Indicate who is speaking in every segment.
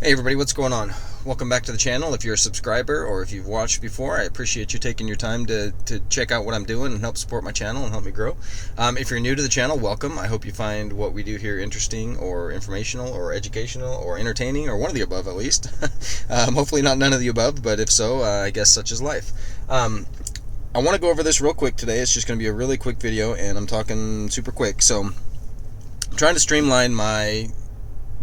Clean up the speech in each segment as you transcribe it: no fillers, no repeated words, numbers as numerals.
Speaker 1: Hey everybody, what's going on? Welcome back to the channel. If you're a subscriber or if you've watched before, I appreciate you taking your time to check out what I'm doing and help support my channel and help me grow. If you're new to the channel, welcome. I hope you find what we do here interesting or informational or educational or entertaining or one of the above at least. Hopefully not none of the above, but if so, I guess such is life. I want to go over this real quick today. It's just going to be a really quick video and I'm talking super quick. So I'm trying to streamline my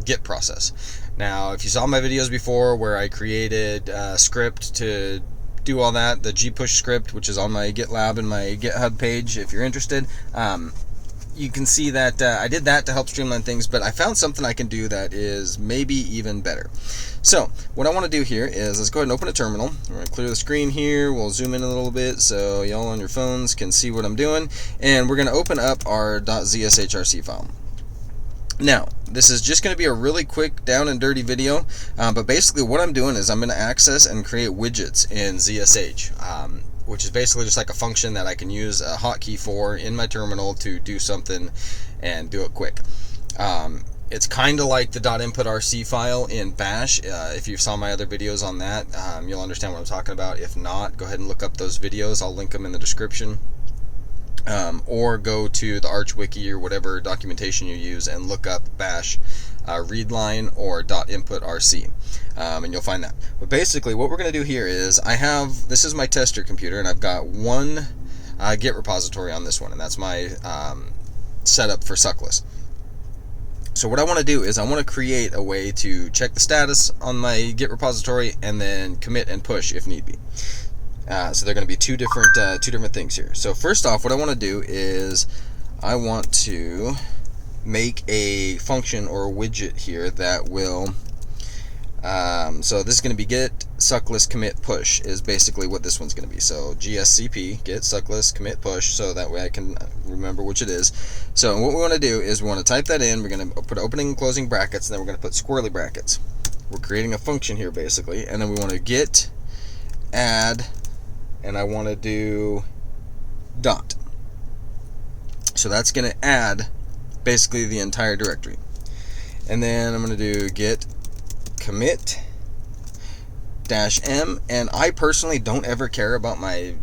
Speaker 1: Git process. Now, if you saw my videos before where I created a script to do all that, the gpush script, which is on my GitLab and my GitHub page, if you're interested, you can see that I did that to help streamline things, but I found something I can do that is maybe even better. So, what I want to do here is, let's go ahead and open a terminal. We're going to clear the screen here. We'll zoom in a little bit so y'all on your phones can see what I'm doing. And we're going to open up our .zshrc file. Now, this is just going to be a really quick down and dirty video, but basically what I'm doing is I'm going to access and create widgets in ZSH, which is basically just like a function that I can use a hotkey for in my terminal to do something and do it quick. It's kind of like the .inputrc file in Bash. If you saw my other videos on that, you'll understand what I'm talking about. If not, go ahead and look up those videos. I'll link them in the description. Or go to the Arch Wiki or whatever documentation you use and look up bash readline or .inputrc, and you'll find that. But basically what we're going to do here is this is my tester computer and I've got one Git repository on this one, and that's my setup for suckless. So what I want to do is I want to create a way to check the status on my Git repository and then commit and push if need be. So they're going to be two different things here. So first off, what I want to do is I want to make a function or a widget here that will. So this is going to be get suckless commit push is basically what this one's going to be. So GSCP get suckless commit push, so that way I can remember which it is. So what we want to do is we want to type that in. We're going to put opening and closing brackets, and then we're going to put squirrely brackets. We're creating a function here basically, and then we want to get add. And I want to do dot. So that's going to add basically the entire directory. And then I'm going to do get commit -m. And I personally don't ever care about my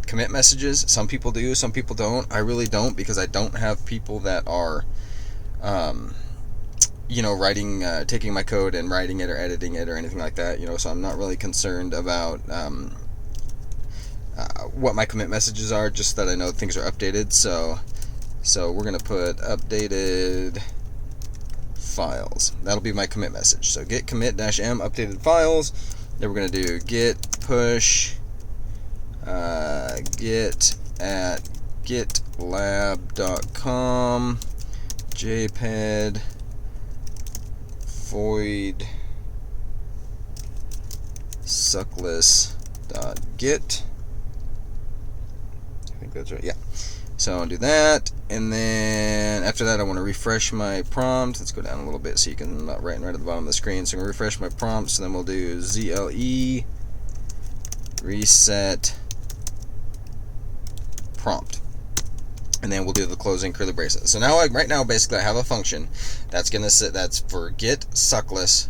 Speaker 1: commit messages. Some people do, some people don't. I really don't, because I don't have people that are writing, taking my code and writing it or editing it or anything like that. So I'm not really concerned about what my commit messages are, just that I know things are updated. So we're going to put updated files. That'll be my commit message. So get commit -m updated files. Then we're going to do get push git at gitlab.com jpeg void suckless.git. I think that's right, yeah. So I'll do that, and then after that I want to refresh my prompt. Let's go down a little bit so you can not right at the bottom of the screen. So I'm going to refresh my prompt, so then we'll do ZLE reset prompt, and then we'll do the closing curly braces. So now right now basically I have a function that's going to sit, that's for get suckless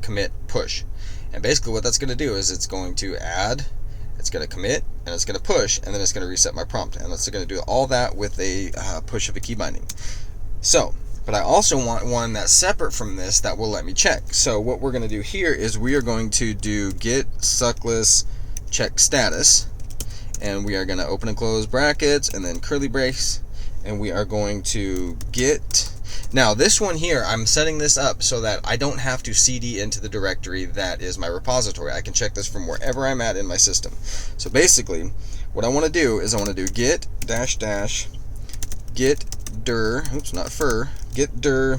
Speaker 1: commit push, and basically what that's going to do is it's going to add, it's going to commit, and it's going to push, and then it's going to reset my prompt, and it's going to do all that with a push of a key binding. So, but I also want one that's separate from this that will let me check. So what we're going to do here is we are going to do get suckless check status, and we are going to open and close brackets and then curly brace, and we are going to get. Now this one here, I'm setting this up so that I don't have to cd into the directory that is my repository. I can check this from wherever I'm at in my system. So basically what I want to do is I want to do get get dir, oops, not fur, get dir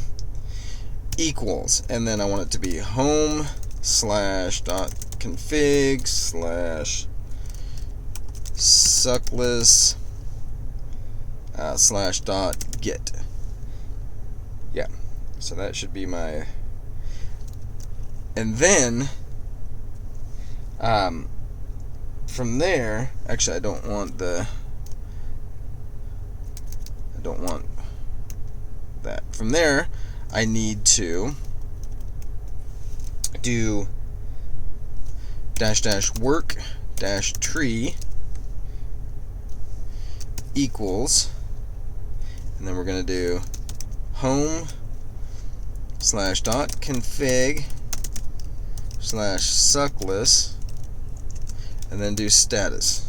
Speaker 1: equals, and then I want it to be home /.config /suckless /.get. Yeah, so that should be my, and then from there, actually I don't want that. From there I need to do --work -tree equals, and then we're going to do home /.config /suckless, and then do status,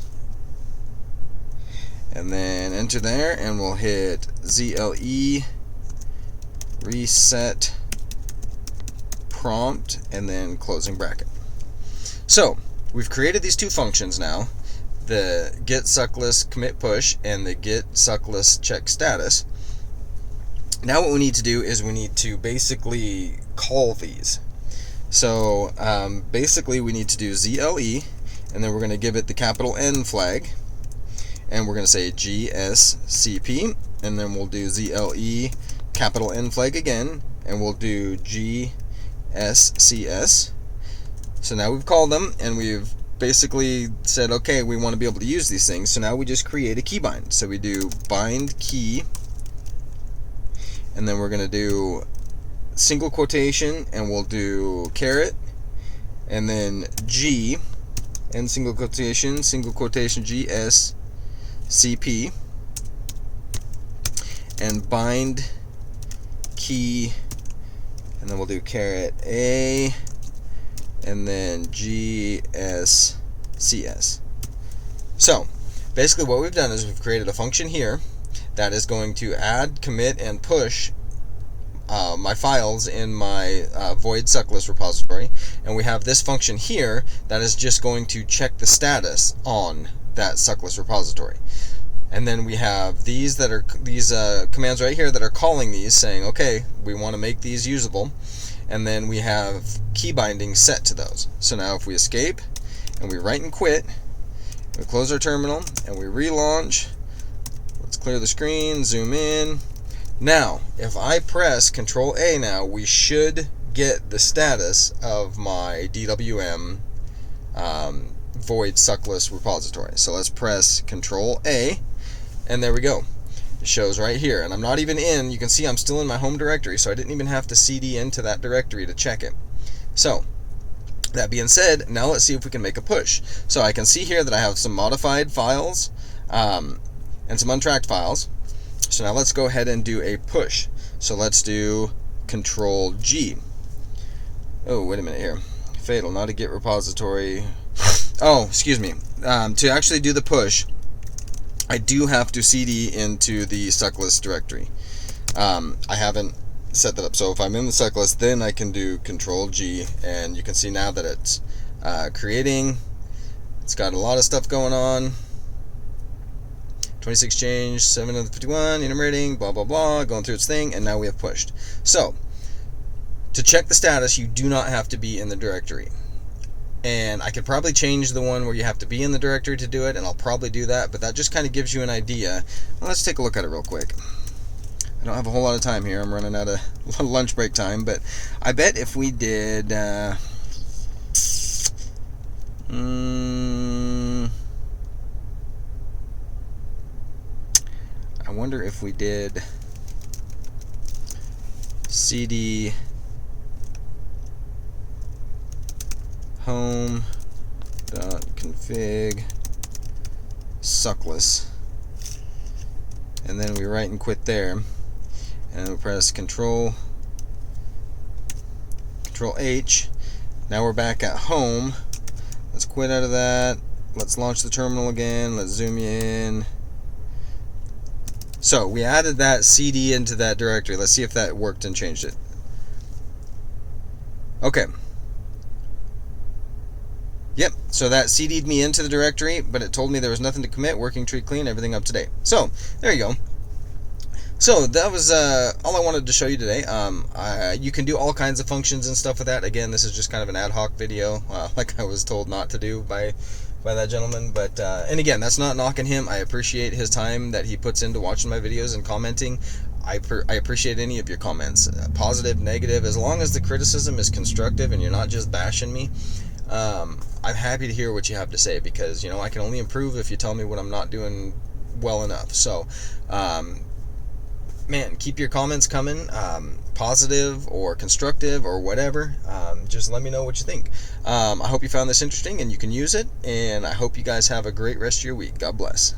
Speaker 1: and then enter there, and we'll hit ZLE reset prompt, and then closing bracket. So we've created these two functions now, the get suckless commit push and the get suckless check status. Now what we need to do is we need to basically call these. So basically we need to do ZLE, and then we're going to give it the capital N flag, and we're going to say GSCP, and then we'll do ZLE capital N flag again, and we'll do GSCS. So now we've called them, and we've basically said, okay, we want to be able to use these things. So now we just create a keybind. So we do bind key, and then we're going to do single quotation, and we'll do caret, and then G, and single quotation GSCP, and bind key, and then we'll do caret A, and then GSCS. So basically what we've done is we've created a function here that is going to add, commit, and push my files in my void suckless repository, and we have this function here that is just going to check the status on that suckless repository. And then we have these that are commands right here that are calling these, saying, okay, we want to make these usable. And then we have key binding set to those. So now if we escape and we write and quit, we close our terminal and we relaunch, let's clear the screen, zoom in. Now if I press Control A now, we should get the status of my DWM void suckless repository. So let's press Control A, and there we go. It shows right here, and I'm not even in. You can see I'm still in my home directory, so I didn't even have to CD into that directory to check it. So that being said, now let's see if we can make a push. So I can see here that I have some modified files and some untracked files. So now let's go ahead and do a push. So let's do Control G. Oh, wait a minute here. Fatal, not a Git repository. Oh, excuse me. To actually do the push, I do have to CD into the suckless directory. I haven't set that up. So if I'm in the suckless, then I can do Control G, and you can see now that it's creating. It's got a lot of stuff going on. 26 change, 7 of the 51, enumerating, blah blah blah, going through its thing, and now we have pushed. So to check the status, you do not have to be in the directory. And I could probably change the one where you have to be in the directory to do it, and I'll probably do that, but that just kind of gives you an idea. Well, let's take a look at it real quick. I don't have a whole lot of time here. I'm running out of lunch break time, but I bet if we did I wonder if we did CD home.config suckless, and then we write and quit there, and we press Control H. Now we're back at home. Let's quit out of that. Let's launch the terminal again. Let's zoom in. So we added that CD into that directory. Let's see if that worked and changed it. Okay. Yep, so that CD'd me into the directory, but it told me there was nothing to commit, working tree clean, everything up to date. So, there you go. So, that was all I wanted to show you today. You can do all kinds of functions and stuff with that. Again, this is just kind of an ad hoc video, like I was told not to do by that gentleman. But and again, that's not knocking him. I appreciate his time that he puts into watching my videos and commenting. I appreciate any of your comments, positive, negative, as long as the criticism is constructive and you're not just bashing me. I'm happy to hear what you have to say, because you know I can only improve if you tell me what I'm not doing well enough. So man, keep your comments coming, positive or constructive or whatever. Just let me know what you think. I hope you found this interesting and you can use it, and I hope you guys have a great rest of your week. God bless.